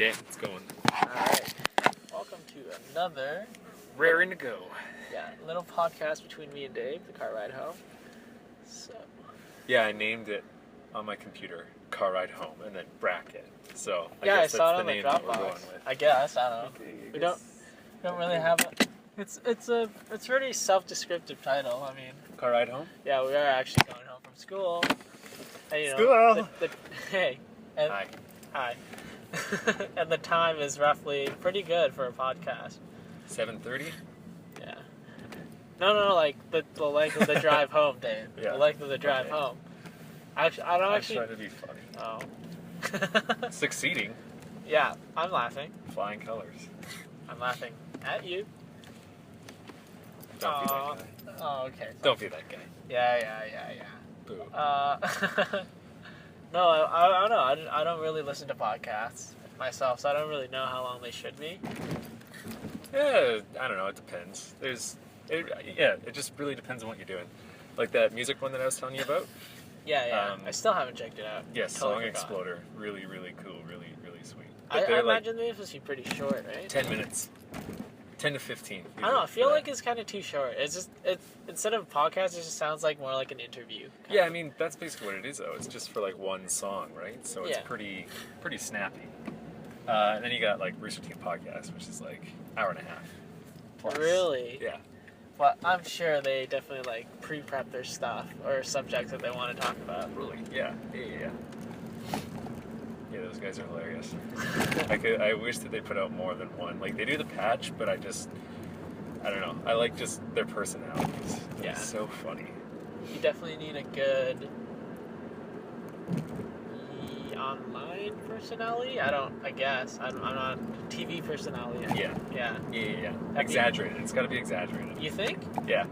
Okay, it's going. Alright, welcome to another Raring to go. little podcast between me and Dave, the car ride home. So, Yeah, I named it on my computer, Car Ride Home, and then bracket. So I I guess saw that's it on the the name that we're going Dropbox. with. I guess, I don't know. Okay, I We guess. don't really have a... It's a pretty self-descriptive title. I mean, Car Ride Home? yeah, we are actually going home from school. And, School! Hey. And, Hi. Hi. And the time is roughly pretty good for a podcast. 7:30? Yeah. No, like the length of the drive home, Dave. Yeah. The length of the drive Okay. home. Actually, I don't I'm actually... trying to be funny. Oh. Succeeding. Yeah, I'm laughing. Flying colors. I'm laughing at you. Don't be that guy. Oh, okay. Don't be that guy. Yeah. Boo. No, I don't know. I don't really listen to podcasts myself, so I don't really know how long they should be. Yeah, I don't know. It depends. It just really depends on what you're doing. Like that music one that I was telling you about. Yeah. I still haven't checked it out. Yes, Totally Song forgot. Exploder. Really, really cool. Really, really sweet. I But they're like imagine these must be pretty short, right? 10 minutes. 10 to 15. I don't know. I feel like it's kind of too short. It's instead of a podcast, it just sounds like more like an interview. Yeah, I mean, that's basically what it is, though. It's just for, like, one song, right? So it's Yeah. pretty snappy. And then you got, like, Rooster Teeth Podcast, which is, like, hour and a half. Plus. Really? Yeah. But I'm sure they definitely like pre-prep their stuff or subjects that they want to talk about. Really? Yeah, those guys are hilarious. I wish that they put out more than one. Like, they do the patch, but I don't know. I like just their personalities. Yeah. It's so funny. You definitely need a good online personality. I guess. I'm not TV personality. Yeah. Yeah. Exaggerated. It's got to be exaggerated. You think? Yeah.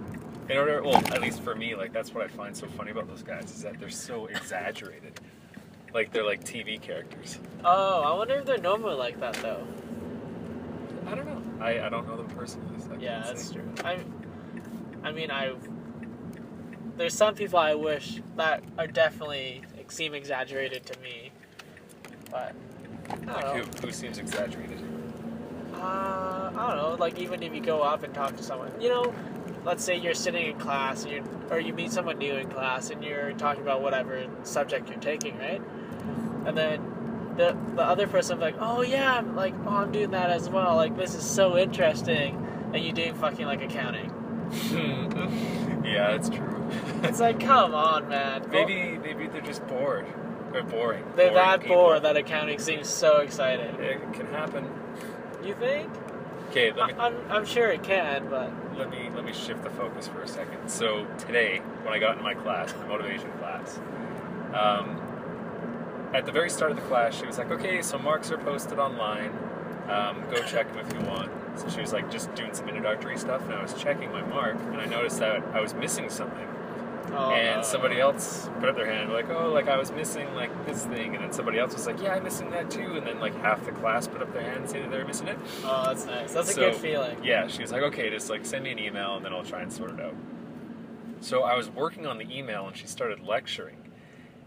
Well, at least for me, like, that's what I find so funny about those guys, is that they're so exaggerated. Like, they're like TV characters. Oh, I wonder if they're normally like that, though. I don't know. I don't know them personally. So Yeah, that's true. I mean, there's some people I wish that are definitely seem exaggerated to me, but I don't know. Who seems exaggerated? I don't know, like even if you go up and talk to someone, let's say you're sitting in class or you meet someone new in class and you're talking about whatever subject you're taking, right? And then the other person's like, oh yeah, I'm doing that as well, like this is so interesting, and you're doing fucking like accounting. Yeah, it's true. It's like, come on, man. Maybe they're just bored. They're boring. They're boring that people. bored that accounting seems so exciting. It can happen. You think? Okay, I'm sure it can, but let me shift the focus for a second. So today, when I got into my class, my motivation class, at the very start of the class, she was like, okay, so marks are posted online. Go check them if you want. So she was like just doing some introductory stuff, and I was checking my mark, and I noticed that I was missing something. And somebody else put up their hand, like, oh, like I was missing like this thing, and then somebody else was like, yeah, I'm missing that too, and then like half the class put up their hand and say that they were missing it. Oh, that's nice. That's a good feeling. Yeah, she was like, okay, just like send me an email, and then I'll try and sort it out. So I was working on the email, and she started lecturing.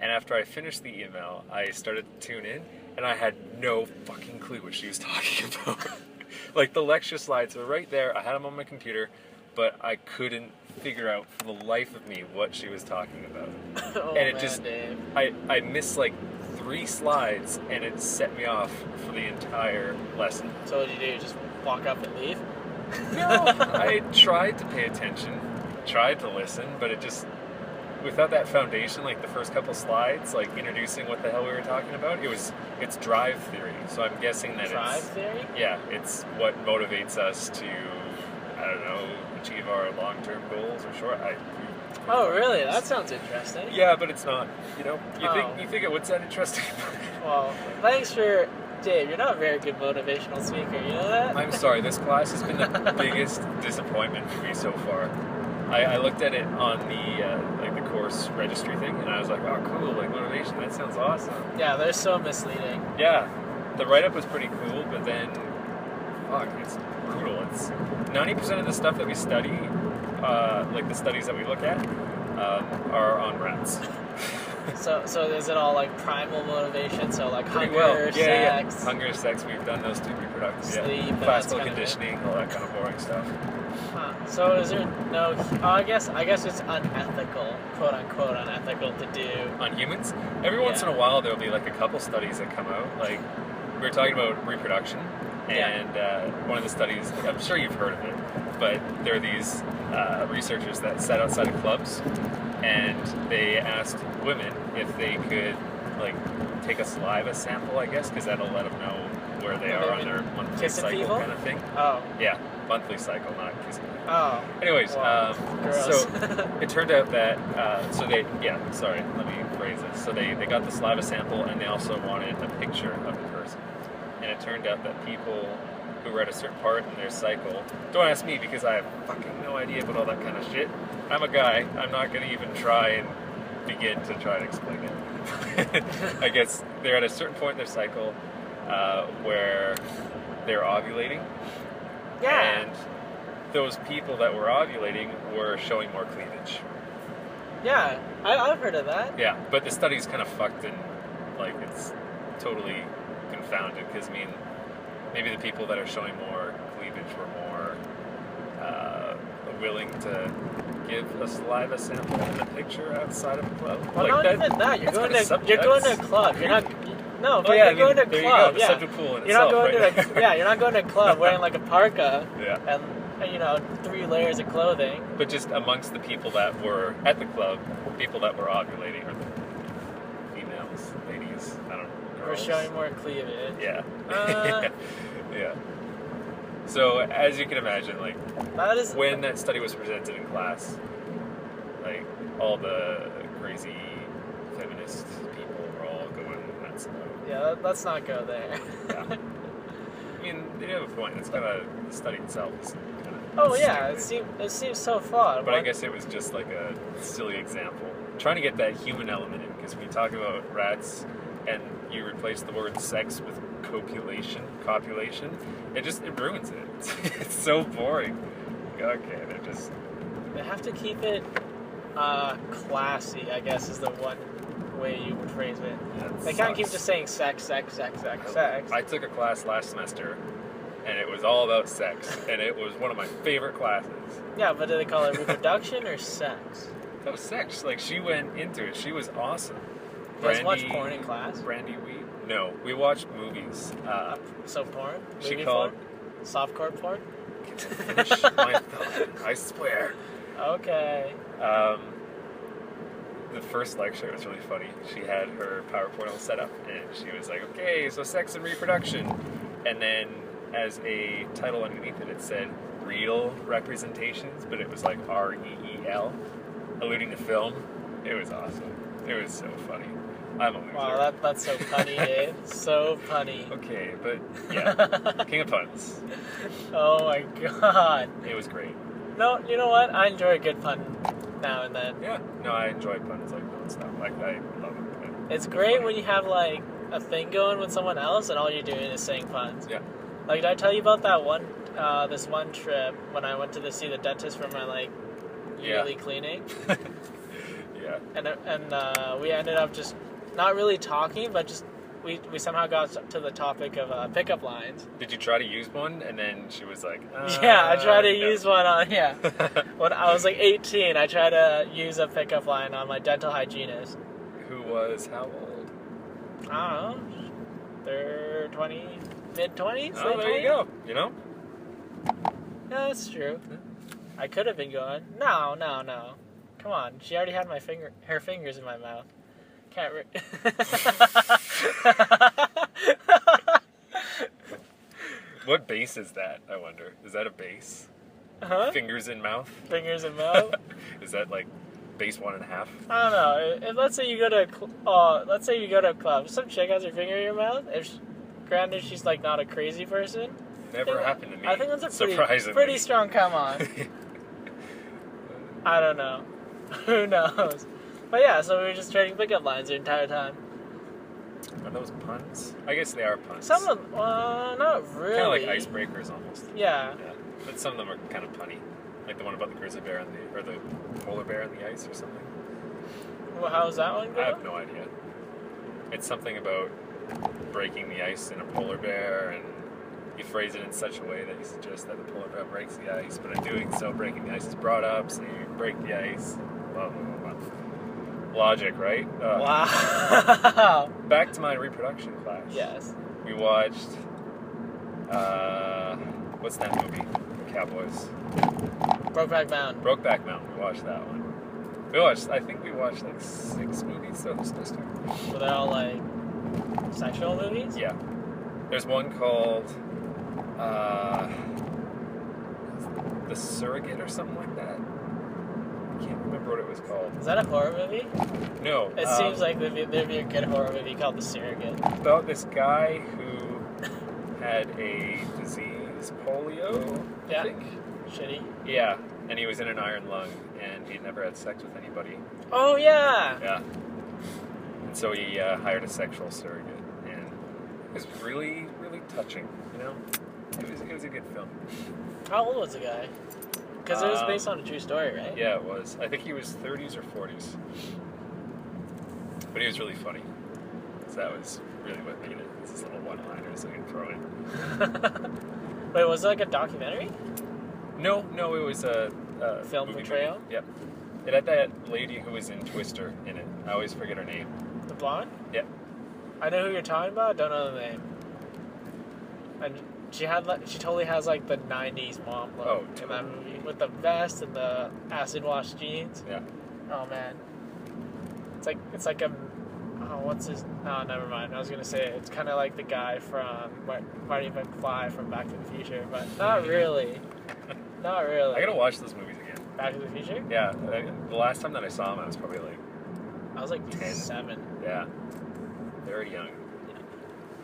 And after I finished the email, I started to tune in, and I had no fucking clue what she was talking about. Like, the lecture slides were right there. I had them on my computer, but I couldn't figure out for the life of me what she was talking about. Oh, and it man, just, Dave. I missed like 3 slides, and it set me off for the entire lesson. So what did you do? Just walk up and leave? No, I tried to pay attention, tried to listen, but it just, without that foundation, like the first couple slides, like introducing what the hell we were talking about, it's drive theory. So I'm guessing that Drive theory? Yeah, it's what motivates us to, I don't know, achieve our long-term goals or short. Oh, really? That sounds interesting. Yeah, but it's not. You think it would sound interesting? Well, thanks for... Dave, you're not a very good motivational speaker, you know that? I'm sorry, this class has been the biggest disappointment for me so far. I looked at it on the course registry thing, and I was like, oh, cool, like motivation, that sounds awesome. Yeah, they're so misleading. Yeah, the write-up was pretty cool, but then, fuck, it's brutal. It's 90% of the stuff that we study, like the studies that we look at, are on rats. So is it all like primal motivation? So like Pretty hunger, well. Yeah. sex, Hunger, sex, we've done those two reproductive. sleep, Yeah. and Classical that's kinda conditioning, all that kind of boring stuff. Huh. So is there no? I guess it's unethical, quote unquote, unethical to do. On humans, every once in a while there'll be like a couple studies that come out. Like we were talking about reproduction, and one of the studies, I'm sure you've heard of it, but there are these researchers that sat outside of clubs, and they asked women if they could like take a saliva sample, I guess, because that'll let them know where they are on their monthly cycle people? kind of thing. Oh. Yeah, monthly cycle, not kissing. Oh. Anyways, Wow. so it turned out that let me phrase this. So they got the saliva sample, and they also wanted a picture of the person. And it turned out that people who were at a certain part in their cycle, don't ask me because I have fucking no idea about all that kind of shit. I'm a guy. I'm not going to even try and begin to try to explain it. I guess they're at a certain point in their cycle where they're ovulating. Yeah. And those people that were ovulating were showing more cleavage. Yeah, I've heard of that. Yeah, but the study's kind of fucked and like it's totally confounded because I mean, maybe the people that are showing more cleavage were more willing to give a saliva sample in the picture outside of a club. Well, like not even that. You're going to a club. You're not. No, but Oh, yeah, you're going to a there club. you go. The Yeah. subject pool in You're not itself, going right? to a you're not going to a club wearing like a parka Yeah. and 3 layers of clothing. But just amongst the people that were at the club, people that were ovulating, or females, ladies, I don't know. We're girls. showing more cleavage. Yeah. Uh. Yeah. So, as you can imagine, like, That is when that study was presented in class, like, all the crazy feminist people were all going nuts about it. Yeah, let's not go there. Yeah. I mean, they have a point. It's kind of, the study itself is kind of Oh yeah, stupid. it seems so flawed. But I guess it was just like a silly example. Trying to get that human element in, because when you talk about rats and you replace the word sex with copulation, it ruins it. It's so boring. Okay, they're just... They have to keep it classy, I guess is the one way you would phrase it. Yeah, They can't keep just saying sex. I took a class last semester, and it was all about sex, and it was one of my favorite classes. Yeah, but do they call it reproduction or sex? That was sex. Like, she went into it. She was awesome. You guys watch porn in class? Brandy Weed? No, we watched movies. So porn? She Movie called... porn? Softcore porn? Finish my thought. I swear. Okay. The first lecture was really funny. She had her PowerPoint all set up, and she was like, okay, so sex and reproduction. And then as a title underneath it, it said real representations, but it was like REEL, alluding to film. It was awesome. It was so funny. I'm a loser. Wow, that's so punny, dude. So punny. Okay, but yeah, King of Puns. Oh my god. It was great. No, you know what? I enjoy a good pun now and then. Yeah, no, I enjoy puns like nonstop. Like, I love it. It's great when you have like a thing going with someone else and all you're doing is saying puns. Yeah. Like, did I tell you about that one, this one trip when I went to see the dentist for my like yearly cleaning? Yeah. And we ended up just not really talking, but just we somehow got to the topic of pickup lines. Did you try to use one, and then she was like, Yeah, I tried to no. use one on, yeah. When I was like 18, I tried to use a pickup line on my dental hygienist. Who was how old? I don't know. They're mid-20s? Oh, there you go. You know? Yeah, that's true. I could have been going. No. Come on. She already had her fingers in my mouth. Can't What base is that, I wonder? Is that a base? Huh? Fingers in mouth? Fingers in mouth? Is that like base 1.5? I don't know. If let's say you go to a club, some chick has her finger in your mouth. Granted, she's like not a crazy person. Never happened to me. I think that's a surprisingly. pretty strong come on. I don't know. Who knows? But yeah, so we were just trading pickup lines the entire time. Are those puns? I guess they are puns. Some of them, not really. Kind of like icebreakers almost. Yeah. Yeah. But some of them are kind of punny. Like the one about the grizzly bear or the polar bear on the ice or something. Well, how's that one I go? have no idea. It's something about breaking the ice in a polar bear, and you phrase it in such a way that you suggest that the polar bear breaks the ice, but in doing so, breaking the ice is brought up, so you break the ice. Blah, blah, blah, blah. Logic, right? Wow. Back to my reproduction class. Yes. We watched, what's that movie? Cowboys. Brokeback Mountain. Brokeback Mountain. We watched that one. I think we watched like 6 movies this semester. So they're all like sexual movies? Yeah. There's one called The Surrogate or something like that. I can't remember what it was called. Is that a horror movie? No. It seems like there'd be a good horror movie called The Surrogate. About this guy who had a disease, polio, I Yeah. think. Shitty. Yeah. And he was in an iron lung, and he'd never had sex with anybody. Oh, yeah! Yeah. And so he hired a sexual surrogate, and it was really, really touching, you know? It was a good film. How old was the guy? Because it was based on a true story, right? Yeah, it was. I think he was 30s or 40s. But he was really funny. So that was really what made it. It's this little one-liners I can throw in. Wait, was it like a documentary? No, it was a Film movie portrayal? movie. Yep. It had that lady who was in Twister in it. I always forget her name. The blonde? Yep. I know who you're talking about, don't know the name. And she totally has like the 90s mom look in that movie. With the vest and the acid wash jeans. Yeah. Oh man. It's like a what's his never mind. I was gonna say it's kinda like the guy from Marty McFly from Back to the Future, but not really. Not really. I gotta watch those movies again. Back to the Future? Yeah. The last time that I saw him, I was probably like... I was like 10. 7. Yeah. Very young.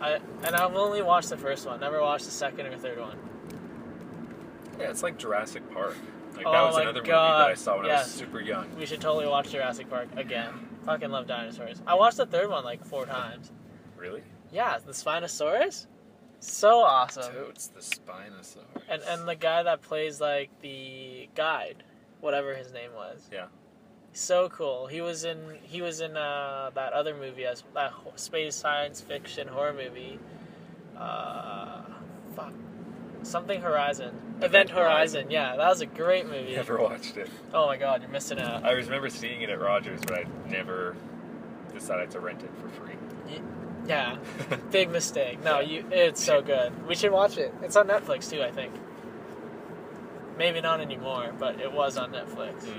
And I've only watched the first one, never watched the second or third one. Yeah, it's like Jurassic Park. Like, Oh that was my another movie God. that I saw when I was Yes. super young. We should totally watch Jurassic Park again. Fucking love dinosaurs. I watched the third one like 4 times. Really? Yeah, the Spinosaurus? So awesome. Totes the Spinosaurus. And the guy that plays like the guide, whatever his name was. Yeah. So cool. He was in that other movie, that space science fiction horror movie. Something Horizon. Event Horizon. Yeah, that was a great movie. Never watched it. Oh my god, you're missing out. I remember seeing it at Rogers, but I never decided to rent it for free. Yeah, big mistake. No, it's so good. We should watch it. It's on Netflix too, I think. Maybe not anymore, but it was on Netflix. Yeah.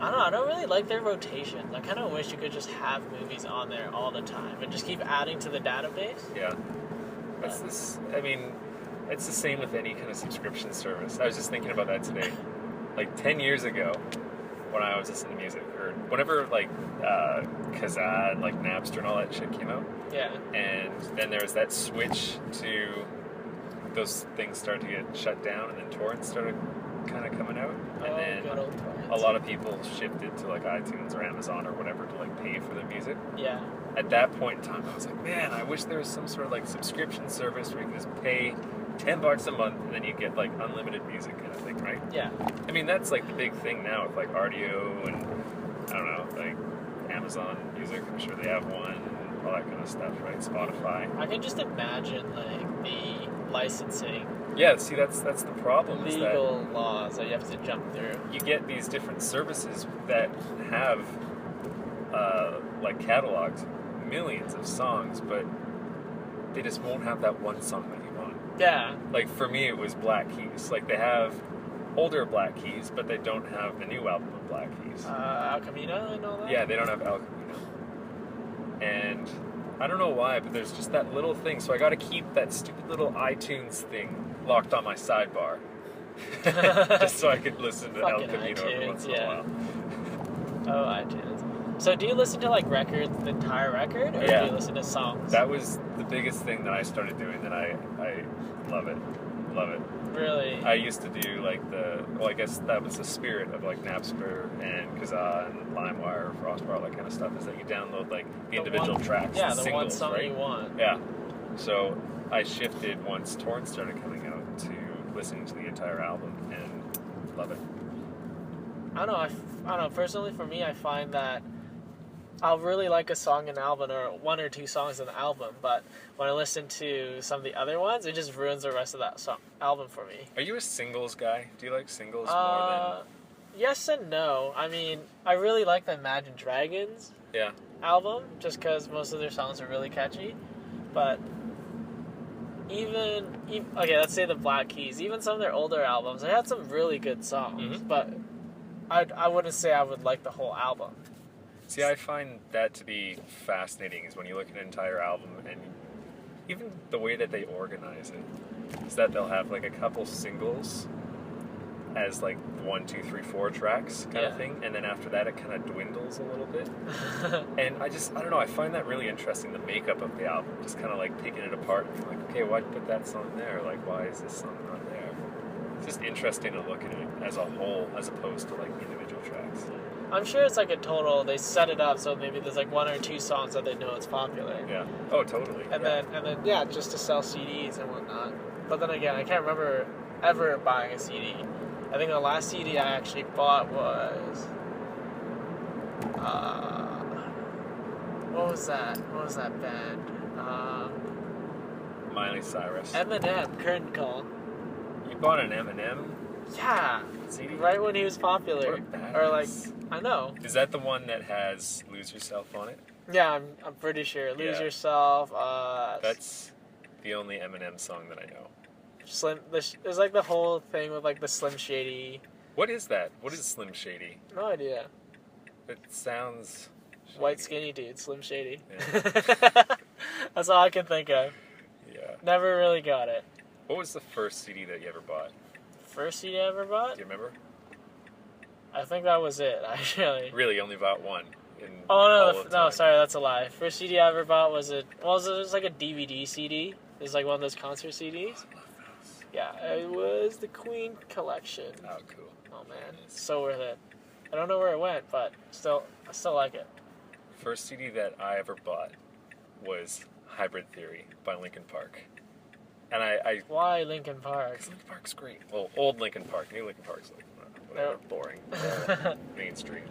I don't know, I don't really like their rotations. I kind of wish you could just have movies on there all the time and just keep adding to the database. Yeah. I mean, it's the same with any kind of subscription service. I was just thinking about that today. Like 10 years ago, when I was listening to music, or whenever like Kazaa and like Napster and all that shit came out. Yeah. And then there was that switch to those things started to get shut down, and then torrents started kind of coming out, and then good old torrents. a lot of people shifted to like iTunes or Amazon or whatever to like pay for their music. Yeah. At that point in time, I was like, man, I wish there was some sort of like subscription service where you can just pay $10 a month and then you get like unlimited music kind of thing, right? Yeah. I mean, that's like the big thing now with like RDO and I don't know, like Amazon Music. I'm sure they have one, and all that kind of stuff, right? Spotify. I can just imagine like the licensing, Yeah, see, that's the problem. Is that legal laws that you have to jump through. you get these different services that have like catalogs millions of songs, but they just won't have that one song that you want. Yeah. Like for me, it was Black Keys. Like they have older Black Keys, but they don't have the new album of Black Keys. El Camino and all that? Yeah, they don't have El Camino. And I don't know why, but there's just that little thing. So I got to keep that stupid little iTunes thing locked on my sidebar, just so I could listen to El Fucking Camino every iTunes, once in a yeah. while. Oh, iTunes. So do you listen to like records, the entire record, or Yeah. do you listen to songs? That was the biggest thing that I started doing, and I love it. Love it. Really? I used to do like I guess that was the spirit of like Napster and Kazaa and LimeWire, Frostbar, all that kind of stuff, is that you download like the individual one, tracks. Yeah, the the one singles, song right? you want. Yeah. So I shifted once torrents started coming out to listening to the entire album, and love it. I don't know. I don't know. Personally, for me, I find that I'll really like a song in an album or one or two songs in the album, but when I listen to some of the other ones, it just ruins the rest of that album for me. Are you a singles guy? Do you like singles more than... Yes and no. I mean, I really like the Imagine Dragons album, just because most of their songs are really catchy, but even okay, let's say the Black Keys, even some of their older albums, they had some really good songs, but I wouldn't say I would like the whole album. See, I find that to be fascinating, is when you look at an entire album, and even the way that they organize it, is that they'll have like a couple singles as like 1, 2, 3, 4 tracks kind of thing, and then after that it kind of dwindles a little bit. And I don't know, I find that really interesting, the makeup of the album, just kind of like picking it apart and being like, okay, why'd put that song there? Like, why is this song not there? It's just interesting to look at it as a whole, as opposed to like individual tracks. I'm sure it's like a total, they set it up so maybe there's like 1 or 2 songs that they know it's popular. Yeah. Oh, totally. And then just to sell CDs and whatnot. But then again, I can't remember ever buying a CD. I think the last CD I actually bought was what was that band? Miley Cyrus. Eminem, Curtain Call. You bought an Eminem Yeah. CD? Right when he was popular. What a badass. Or like, I know. Is that the one that has Lose Yourself on it? Yeah, I'm pretty sure. Lose Yourself. That's the only Eminem song that I know. There's like the whole thing with like the Slim Shady. What is that? What is Slim Shady? No idea. It sounds... shady. White skinny dude, Slim Shady. Yeah. That's all I can think of. Yeah. Never really got it. What was the first CD that you ever bought? First CD I ever bought? Do you remember? I think that was it, actually. Really, you only bought one? Sorry, that's a lie. First CD I ever bought was it was like a DVD CD. It was like one of those concert CDs. Yeah, it was the Queen collection. Oh, cool. Oh man, it's so worth it. I don't know where it went, but I still like it. First CD that I ever bought was Hybrid Theory by Linkin Park. And I Why Linkin Park? Because Linkin Park's great. Well, old Linkin Park. New Linkin Park's like, whatever, boring. Mainstream.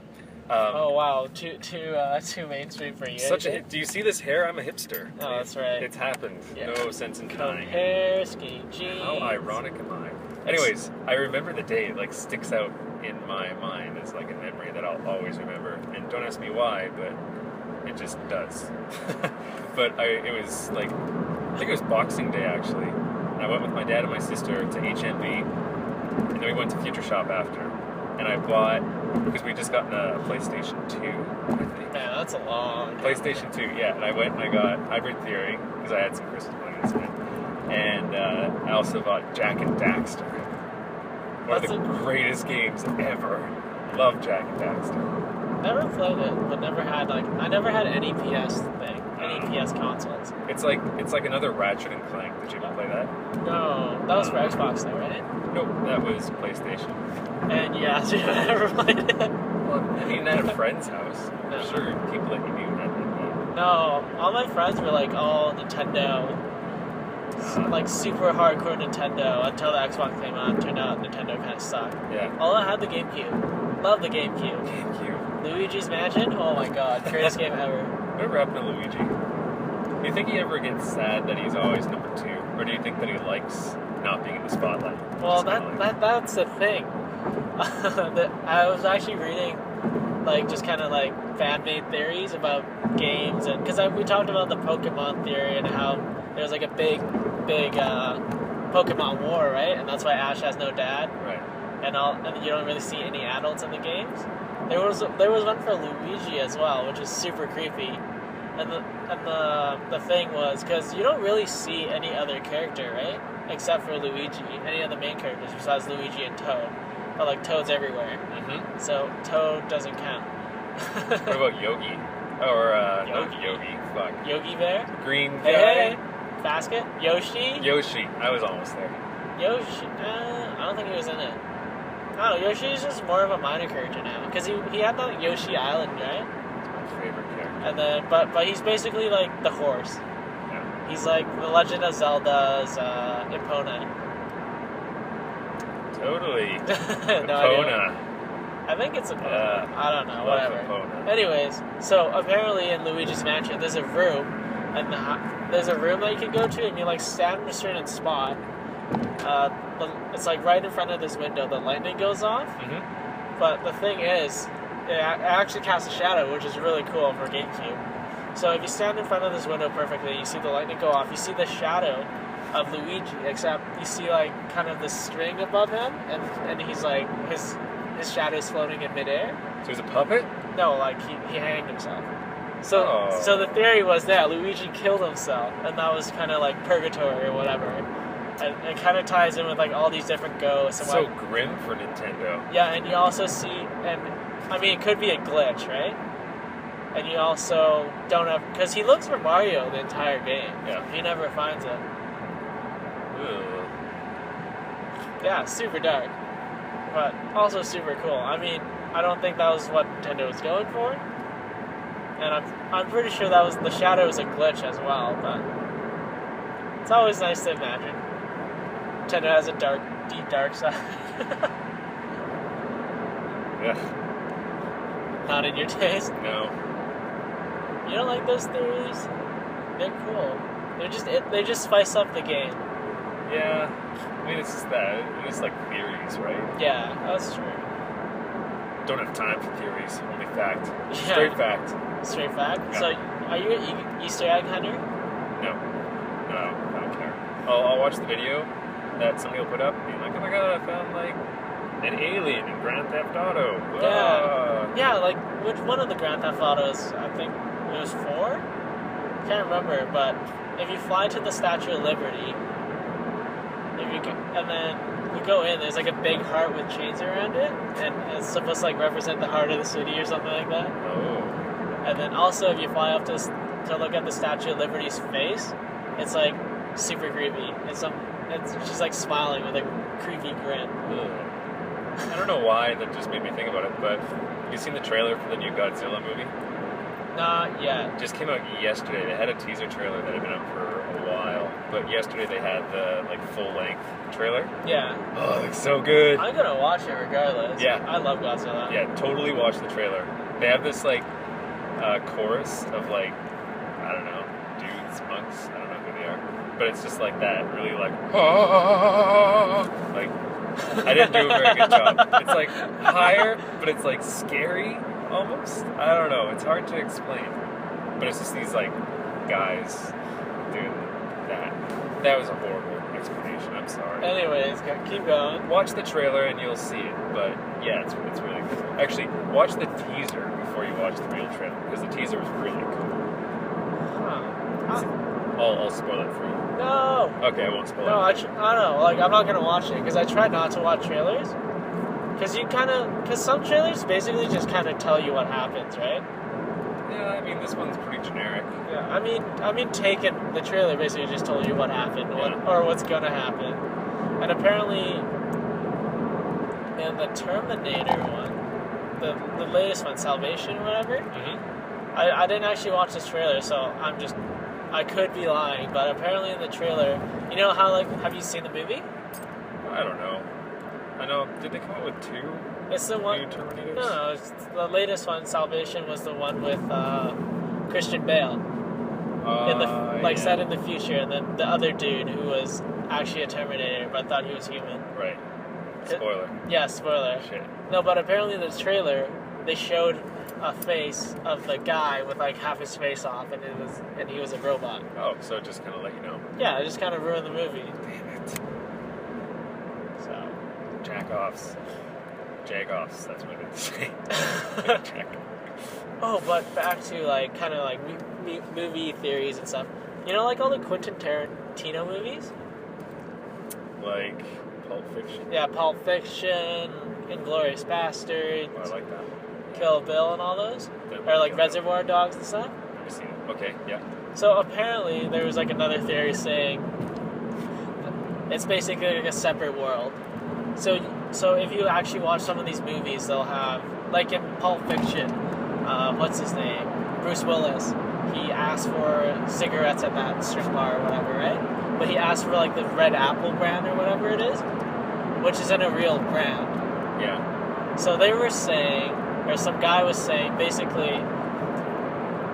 Oh wow, too mainstream for you. Such a do you see this hair? I'm a hipster. Oh, that's right. It's happened. Yeah. No sense in denying. Hair, skinny jeans. How ironic am I? Anyways, I remember the day. It like sticks out in my mind as like a memory that I'll always remember. And don't ask me why, but it just does. But it was like, I think it was Boxing Day actually. And I went with my dad and my sister to HMV, and then we went to Future Shop after. And I bought, because we just gotten a PlayStation 2, I think. Man, that's a long PlayStation 2, yeah. And I went and I got Hybrid Theory, because I had some Christmas money to spend. And I also bought Jak and Daxter. One of the greatest games ever. Love Jak and Daxter. Never played it, but I never had any PS thing, any PS consoles. It's like another Ratchet and Clank. Did you ever play that? No, that was for Xbox though, right? Nope, that was PlayStation. And yeah, so I never played it. Well, I mean, at a friend's house. No. I'm sure people that you knew had that. No, all my friends were like all Nintendo, like super hardcore Nintendo until the Xbox came out. Turned out Nintendo kind of sucked. Yeah. Although I had the GameCube. Love the GameCube. GameCube. Luigi's Mansion? Oh my god, greatest game ever. Whatever happened to Luigi? Do you think he ever gets sad that he's always number 2? Or do you think that he likes not being in the spotlight? Well, that's the thing. I was actually reading, like, just kind of like fan-made theories about games, and because we talked about the Pokemon theory and how there's like a big Pokemon war, right? And that's why Ash has no dad. Right. And you don't really see any adults in the games. There was one for Luigi as well, which is super creepy. And the thing was, because you don't really see any other character, right? Except for Luigi, any of the main characters besides Luigi and Toad. But like Toad's everywhere. Mm-hmm. So Toad doesn't count. What about Yogi? Or not Yogi, fuck. Yogi Bear? Green guy. Hey. Basket? Yoshi? Yoshi. I was almost there. Yoshi? I don't think he was in it. I don't know, Yoshi's just more of a minor character now. Because he had that Yoshi Island, right? It's my favorite character. And then, but he's basically like the horse. Yeah. He's like the Legend of Zelda's Epona. Totally. No Epona. idea. I think it's Epona. I don't know, love whatever. Epona. Anyways, so apparently in Luigi's Mansion, there's a room, and there's a room that you can go to, and you like stand in a certain spot. It's like right in front of this window. The lightning goes off, but the thing is, it actually casts a shadow, which is really cool for GameCube. So if you stand in front of this window perfectly, you see the lightning go off. You see the shadow of Luigi, except you see like kind of the string above him, and he's like his shadow's floating in midair. So he's a puppet? No, like he hanged himself. So the theory was that Luigi killed himself, and that was kind of like purgatory or whatever. And it kind of ties in with like all these different ghosts. And so grim for Nintendo. Yeah, and you also see, and I mean it could be a glitch, right? And you also don't have, because he looks for Mario the entire game. Yeah. He never finds it. Ugh. Yeah, super dark, but also super cool. I mean, I don't think that was what Nintendo was going for, and I'm pretty sure that was the shadow was a glitch as well. But it's always nice to imagine Nintendo has a deep dark side. Yeah. Not in your taste. No. You don't like those theories? They're cool. They just spice up the game. Yeah. I mean, it's just that. It's like theories, right? Yeah, that's true. Don't have time for theories. Only fact. Yeah. Straight fact. Straight fact? Yeah. So, are you an Easter egg hunter? No. No, I don't care. I'll watch the video that somebody will put up and be like, oh my god, I found like an alien in Grand Theft Auto. Yeah. Yeah, like which one of the Grand Theft Autos? I think it was 4? Can't remember, but if you fly to the Statue of Liberty, and then you go in, there's like a big heart with chains around it, and it's supposed to like represent the heart of the city or something like that. Oh. And then also if you fly up to look at the Statue of Liberty's face, it's like super creepy. She's like smiling with a creepy grin. Ugh. I don't know why that just made me think about it, but have you seen the trailer for the new Godzilla movie? Not yet. It just came out yesterday. They had a teaser trailer that had been up for a while, but yesterday they had the like full-length trailer. Yeah. Oh, it looks so good. I'm gonna watch it regardless. Yeah. I love Godzilla. Yeah, totally watch the trailer. They have this like chorus of like, I don't know, dudes, monks, I don't know who they are, but it's just like that, really like, like, I didn't do a very good job. It's like higher, but it's like scary almost. I don't know, it's hard to explain, but it's just these like guys doing that. That was a horrible explanation, I'm sorry. Anyways, keep going. Watch the trailer and you'll see it, but yeah, it's really cool. Actually, watch the teaser before you watch the real trailer, because the teaser was really cool. Huh. I'll spoil it for you. No! Okay, I won't spoil No, it. I don't know, like, I'm not gonna watch it, because I try not to watch trailers. Because some trailers basically just kind of tell you what happens, right? Yeah, I mean, this one's pretty generic. Yeah, I mean, Taken, the trailer basically just told you what happened, or what's gonna happen. And apparently, in the Terminator one, the latest one, Salvation or whatever, I didn't actually watch this trailer, so I could be lying, but apparently in the trailer, you know how, like, have you seen the movie? I don't know. I know, did they come out with 2 It's the one. new Terminators? No, it's the latest one. Salvation was the one with Christian Bale set in the future, and then the other dude who was actually a Terminator but thought he was human. Right. Spoiler. Yeah, spoiler. Shit. No, but apparently in the trailer they showed a face of the guy with like half his face off, and he was a robot. Oh, so just kind of let you know. Yeah, it just kind of ruined the movie. Damn it. So. Jack-offs. Jag-offs, that's what I meant to say. Jack. Oh, but back to like kind of like movie theories and stuff. You know, like all the Quentin Tarantino movies? Like Pulp Fiction? Yeah, Pulp Fiction, Inglourious Basterds, Oh, I like that. Kill Bill and all those? Or like Reservoir Dogs and stuff? Never seen it. Okay, yeah. So apparently there was like another theory saying it's basically like a separate world. So if you actually watch some of these movies, they'll have, like in Pulp Fiction, what's his name? Bruce Willis. He asked for cigarettes at that strip bar or whatever, right? But he asked for like the Red Apple brand or whatever it is, which isn't a real brand. Yeah. So they were saying, or some guy was saying, basically,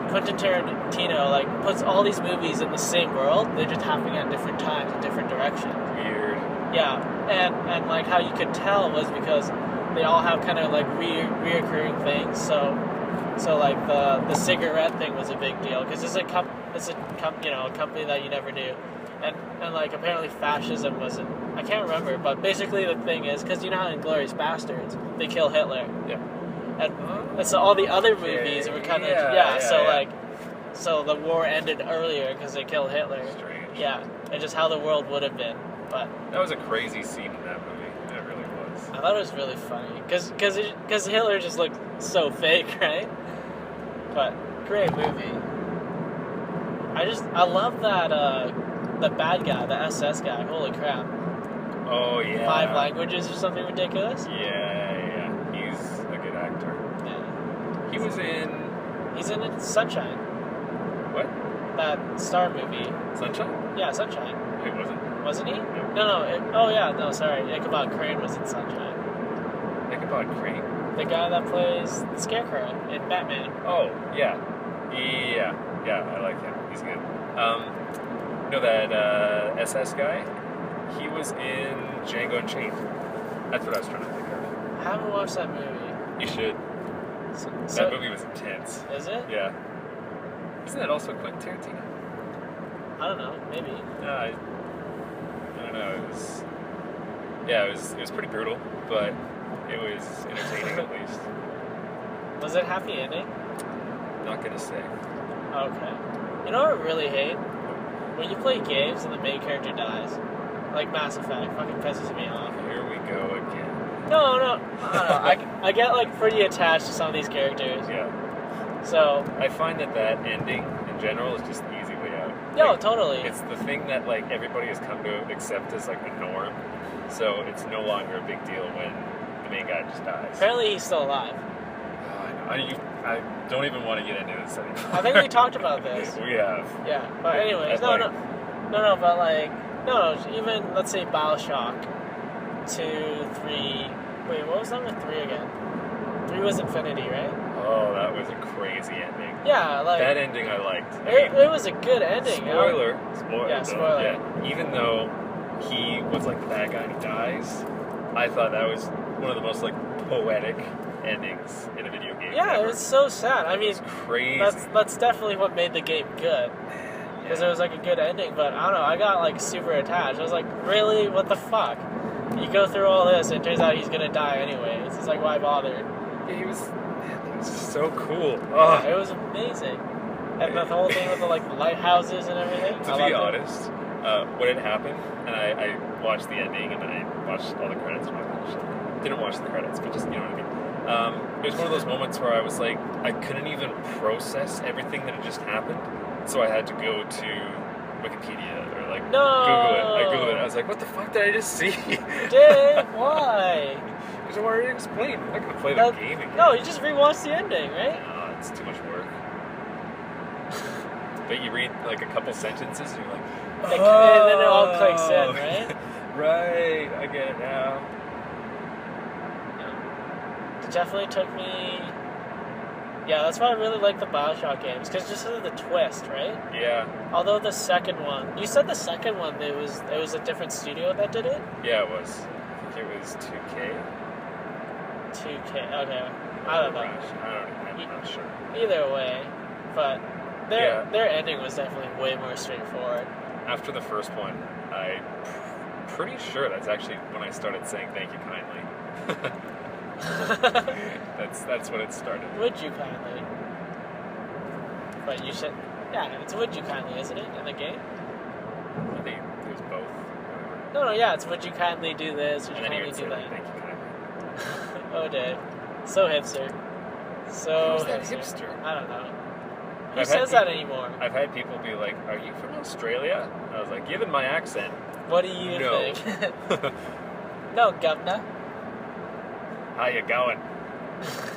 Quentin Tarantino like puts all these movies in the same world. They're just happening at different times in different directions. Weird. Yeah, and like how you could tell was because they all have kind of like reoccurring things. So like the cigarette thing was a big deal because it's a company that you never knew, and like apparently fascism wasn't. I can't remember, but basically the thing is because you know how in Inglourious Bastards they kill Hitler. Yeah. And so all the other movies were kind of so the war ended earlier because they killed Hitler. Strange. Yeah, and just how the world would have been. But that was a crazy scene in that movie. It really was. I thought it was really funny because Hitler just looked so fake, right? But great movie. I love that the bad guy, the SS guy. Holy crap! Oh yeah. 5 languages or something ridiculous. Yeah. He's a good actor. Yeah. He was in. He's in Sunshine. What? That Star movie. Sunshine? Yeah, Sunshine. It wasn't. Wasn't he? No. Sorry. Ichabod Crane was in Sunshine. Ichabod Crane? The guy that plays the Scarecrow in Batman. Oh, yeah. Yeah, I like him. He's good. You know that SS guy? He was in Django Unchained. That's what I was trying to think of. I haven't watched that movie. You should. That movie was intense. Is it? Yeah. Isn't that also Quentin Tarantino? I don't know. Maybe. I don't know. It was pretty brutal, but it was entertaining at least. Was it happy ending? Not gonna say. Okay. You know what I really hate? When you play games and the main character dies. Like Mass Effect. Fucking pisses me off. Here we go again. No. I don't know. I get like pretty attached to some of these characters. Yeah. So I find that ending in general is just the easy way out. No, totally. It's the thing that like everybody has come to accept as like a norm. So it's no longer a big deal when the main guy just dies. Apparently he's still alive. I don't even want to get into this anymore. I think we talked about this. We have. Yeah, but anyways, even let's say BioShock 2, 3. Wait, what was number 3 again? 3 was Infinity, right? Oh, that was a crazy ending. Yeah, like that ending I liked. It was a good ending. Spoiler. Yeah, spoiler. Yeah, even though he was like the bad guy who dies, I thought that was one of the most like poetic endings in a video game. Yeah, ever. it was so sad. I mean, it's crazy. That's definitely what made the game good. Because it was like a good ending, but I don't know, I got like super attached. I was like, really? What the fuck? You go through all this and it turns out he's gonna die anyways. It's like, why bother? Yeah, he was just so cool. Yeah, it was amazing. And the whole thing with the like the lighthouses and everything. To be honest, when it happened, and I watched the ending and I watched all the credits, and I didn't watch the credits, but just, you know what I mean? It was one of those moments where I was like, I couldn't even process everything that had just happened, so I had to go to Wikipedia or like Google it. I Googled it. I was like, what the fuck did I just see? Dude, why? Because I already explained. I'm not gonna play the game again. No, you just rewatched the ending, right? No, it's too much work. But you read like a couple sentences and you're like, and then it all clicks in, right? Right, I get it now. It definitely took me. Yeah, that's why I really like the BioShock games, because just of the twist, right? Yeah. Although the second one, you said the second one, it was a different studio that did it? Yeah, it was. I think it was 2K. 2K, okay. I don't know. I'm not sure. Either way, but their ending was definitely way more straightforward. After the first one, I'm pretty sure that's actually when I started saying thank you kindly. That's when it started. Would you kindly? But you should. Yeah, it's would you kindly, isn't it, in the game? I think it was both. No, yeah, it's would you kindly do this, would you kindly do that. Thank you kindly. Oh, dude. So hipster. So who's that hipster? I don't know. Who says that anymore? I've had people be like, are you from Australia? I was like, given my accent, what do you think? No, governor. How you going?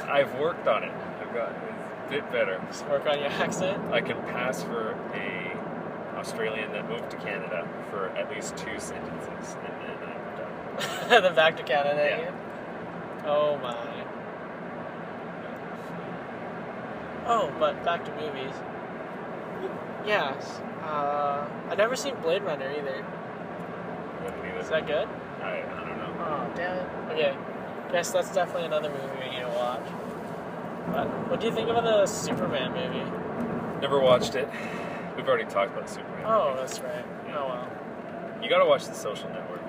I've worked on it. I've got it's a bit better. Just work on your accent? I can pass for a Australian that moved to Canada for at least 2 sentences, and then I'm done. Then back to Canada again? Oh my. Oh, but back to movies. Yes. I've never seen Blade Runner either. Is that good? I don't know. Oh, damn it. Okay. Guess that's definitely another movie we need to watch. But what do you think about the Superman movie? Never watched it. We've already talked about Superman. Oh, that's right. Oh, well. You gotta watch The Social Network.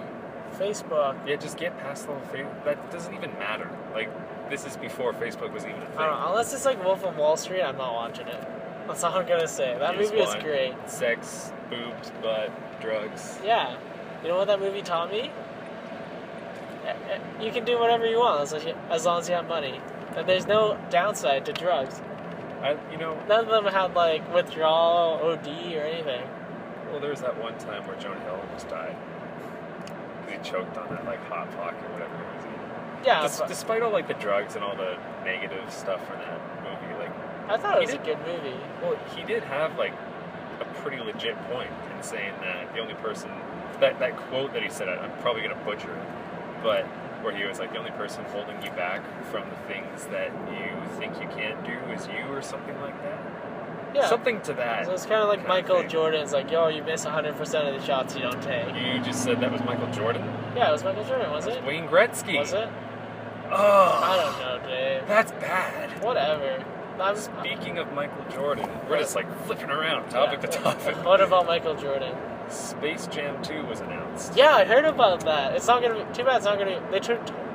Facebook. Yeah, just get past the whole thing. That doesn't even matter. Like, this is before Facebook was even a thing. I don't know. Unless it's like Wolf of Wall Street, I'm not watching it. That's all I'm gonna say. That movie is great. Sex, boobs, butt, drugs. Yeah. You know what that movie taught me? You can do whatever you want as long as you have money. And there's no downside to drugs. None of them had like withdrawal, OD, or anything. Well, there was that one time where Jonah Hill almost died. Because he choked on that like Hot Pocket or whatever it was eating. Yeah. Despite all like the drugs and all the negative stuff from that movie, like I thought it was a good movie. Well, he did have like a pretty legit point in saying that the only person that quote that he said, I'm probably gonna butcher it, but where he was like, the only person holding you back from the things that you think you can't do is you, or something like that. Yeah. Something to that. So it's kind of like Michael Jordan's like, yo, you miss 100% of the shots you don't take. You just said that was Michael Jordan? Yeah, it was Michael Jordan, was it? Wayne Gretzky. Was it? Oh. I don't know, Dave. That's bad. Whatever. Speaking of Michael Jordan, we're just like flipping around topic to topic. What about Michael Jordan? Space Jam 2 was announced. Yeah, I heard about that. It's not gonna be too bad. It's not gonna be.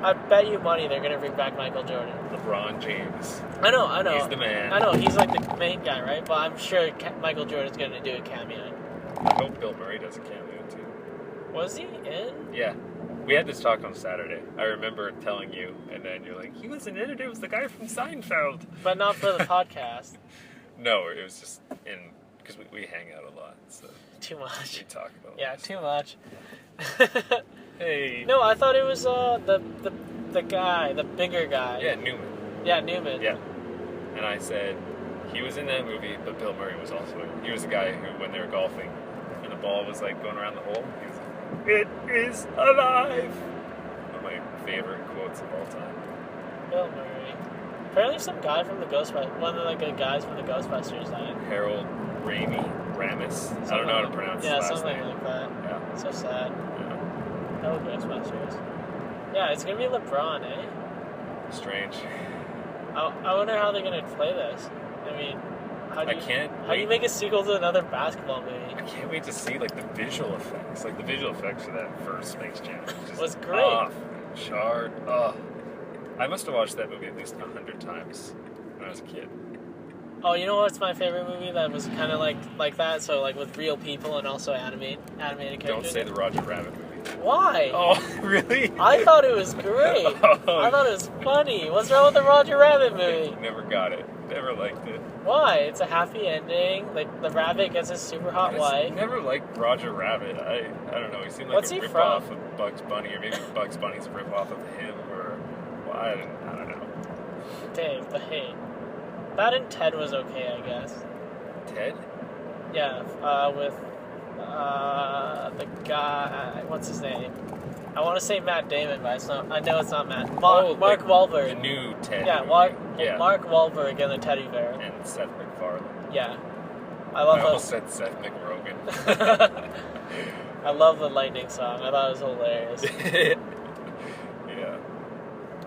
I bet you money they're gonna bring back Michael Jordan. LeBron James. I know. He's the man. I know. He's like the main guy, right? But I'm sure Michael Jordan's gonna do a cameo. I hope Bill Murray does a cameo too. Was he in? Yeah. We had this talk on Saturday. I remember telling you, and then you're like, he wasn't in it. It was the guy from Seinfeld. But not for the podcast. No, it was just in because we hang out a lot. So too much. We talk about. Yeah, too much. Hey. No, I thought it was the guy, the bigger guy. Yeah, Newman. Yeah, Newman. Yeah. And I said he was in that movie, but Bill Murray was also in it. He was the guy who, when they were golfing, and the ball was like going around the hole, he was like, "It is alive." One of my favorite quotes of all time. Bill Murray. Apparently, some guy from the Ghostbusters, one of the guys from the Ghostbusters died. Harold Ramis. I don't know how to pronounce his last name. Yeah, something like that. Yeah. So sad. Yeah. Hello, Ghostbusters. Yeah, it's gonna be LeBron, eh? Strange. I wonder how they're gonna play this. I mean, how do you make a sequel to another basketball movie? I can't wait to see like the visual effects. Like the visual effects for that first Space Jam was great. Off, charred. Oh, I must have watched that movie at least 100 times when I was a kid. Oh, you know what's my favorite movie that was kind of like that? So like with real people and also animated characters. Don't say the Roger Rabbit movie. Why? Oh, really? I thought it was great. I thought it was funny. What's wrong with the Roger Rabbit movie? Never got it. Never liked it. Why? It's a happy ending. Like the rabbit gets his super hot wife. Never liked Roger Rabbit. I don't know. He seemed like a rip-off of Bugs Bunny, or maybe Bugs Bunny's a rip-off of him, or well, I don't know. Dave, but hey, that and Ted was okay, I guess. Ted? Yeah, with the guy. What's his name? I want to say Matt Damon, but it's not. I know it's not Matt. Mark Wahlberg. The new Ted. Yeah, Mark Wahlberg and the teddy bear. And Seth MacFarlane. Yeah, I almost said Seth McRogan. I love the Lightning song. I thought it was hilarious. Yeah.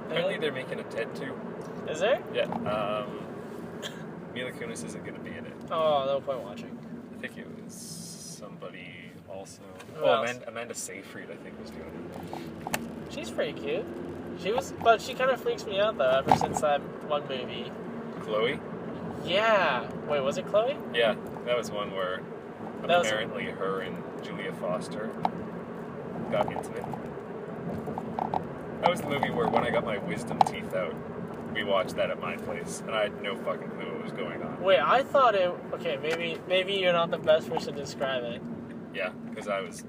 Apparently they're making a Ted 2. Is there? Yeah. Mila Kunis isn't going to be in it. Oh, no point watching. I think it was somebody also. Who else? Amanda Seyfried, I think, was doing it. She's pretty cute. But she kind of freaks me out though. Ever since that one movie. Chloe? Yeah. Wait, was it Chloe? Yeah, that was one where apparently her and Julia Foster got intimate. That was the movie where when I got my wisdom teeth out, we watched that at my place, and I had no fucking clue what was going on. Wait, I thought it... Okay, maybe you're not the best person to describe it. Yeah, because I was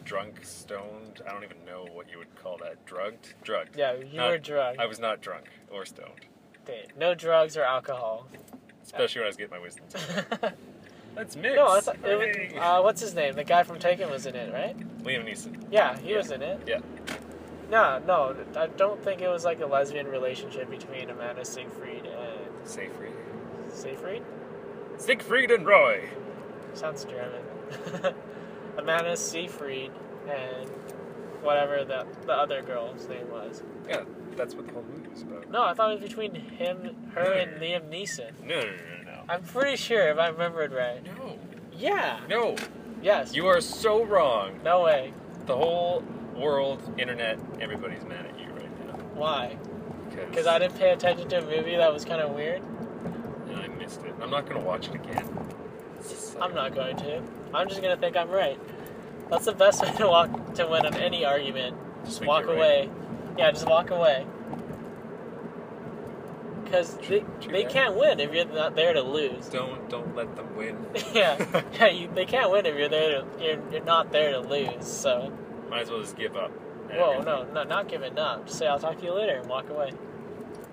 drunk, stoned, I don't even know what you would call that. Drugged? Drugged. Yeah, you were drugged. I was not drunk or stoned. Okay, no drugs or alcohol. Especially when I was getting my wisdom teeth. That's mixed. No, I thought it was, what's his name? The guy from Taken was in it, right? Liam Neeson. Yeah, he was in it. Yeah. No, I don't think it was like a lesbian relationship between Amanda Seyfried and... Seyfried. Seyfried? Siegfried and Roy. Sounds German. Amanda Seyfried and whatever the other girl's name was. Yeah, that's what the whole movie was about. No, I thought it was between her and Liam Neeson. No. I'm pretty sure, if I remembered right. No. Yeah. No. Yes. You are so wrong. No way. The whole world, internet, everybody's mad at you right now. Why? Because I didn't pay attention to a movie that was kind of weird? And I missed it. I'm not going to watch it again. I'm not going to. I'm just going to think I'm right. That's the best way to win on any argument. Just walk away. Right. Yeah, just walk away. Because they can't win if you're not there to lose. Don't let them win. yeah, they can't win if you're not there to lose. So might as well just give up. Whoa, no, not giving up. Just say I'll talk to you later and walk away.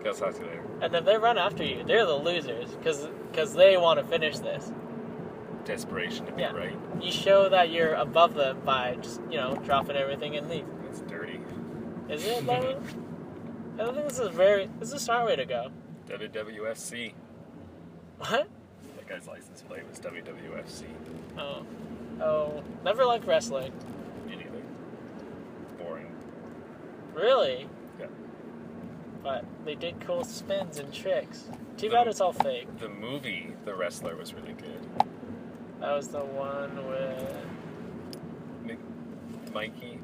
I'll talk to you later. And then they run after you. They're the losers because they want to finish this. Desperation to be right. You show that you're above them by just dropping everything and leave. It's dirty. Is it though? I don't think this is a smart way to go. WWFC. What? That guy's license plate was WWFC. Oh, never liked wrestling. Me neither. Boring. Really? Yeah. But they did cool spins and tricks. Too bad it's all fake. The movie The Wrestler was really good. That was the one with Mickey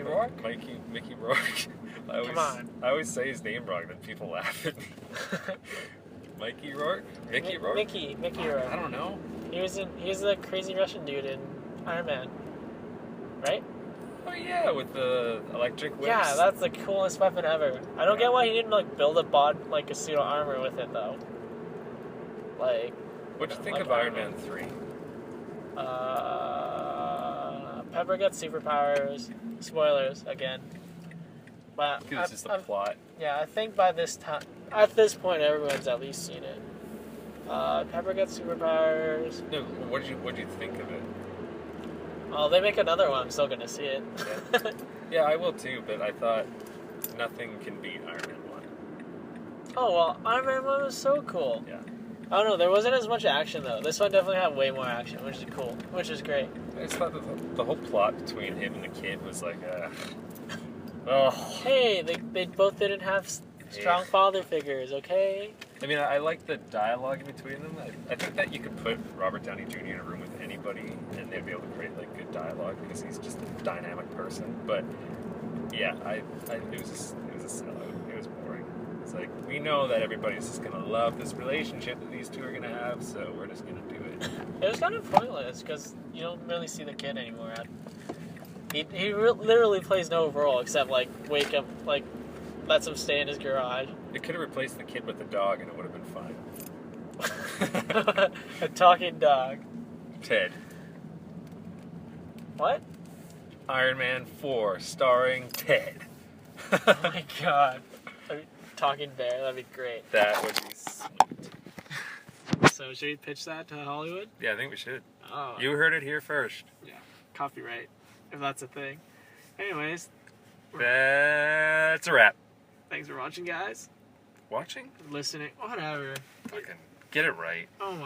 Rourke? Mickey Rourke. Come on. I always say his name wrong, then people laugh at me. Mikey Rourke? Mickey Rourke? Mickey Rourke. I don't know. He was the crazy Russian dude in Iron Man, right? Oh yeah, with the electric whips. Yeah, that's the coolest weapon ever. I don't get why he didn't build a suit of armor with it though. What'd you think of Iron Man 3? Pepper gets superpowers. Spoilers again. But this is the plot. Yeah, I think at this point, everyone's at least seen it. Pepper gets superpowers. No, what did you think of it? Oh, they make another one. I'm still gonna see it. Yeah, I will too. But I thought nothing can beat Iron Man 1. Oh well, Iron Man 1 was so cool. Yeah. I don't know. There wasn't as much action though. This one definitely had way more action, which is cool, which is great. I just thought the whole plot between him and the kid was like, oh. Hey, they both didn't have strong father figures, okay? I mean, I like the dialogue in between them. I think that you could put Robert Downey Jr. in a room with anybody, and they'd be able to create good dialogue because he's just a dynamic person. But yeah, it was a sellout. It was boring. It's like, we know that everybody's just gonna love this relationship that these two are gonna have, so we're just gonna do it. It was kind of pointless because you don't really see the kid anymore. He literally plays no role except wake up, lets him stay in his garage. It could have replaced the kid with the dog, and it would have been fine. A talking dog. Ted. What? Iron Man 4, starring Ted. Oh my god. Talking bear, that'd be great. That would be sweet. So, should we pitch that to Hollywood? Yeah, I think we should. Oh. You heard it here first. Yeah, copyright, if that's a thing. Anyways. That's a wrap. Thanks for watching, guys. Watching? Listening, whatever. Fucking get it right. Oh my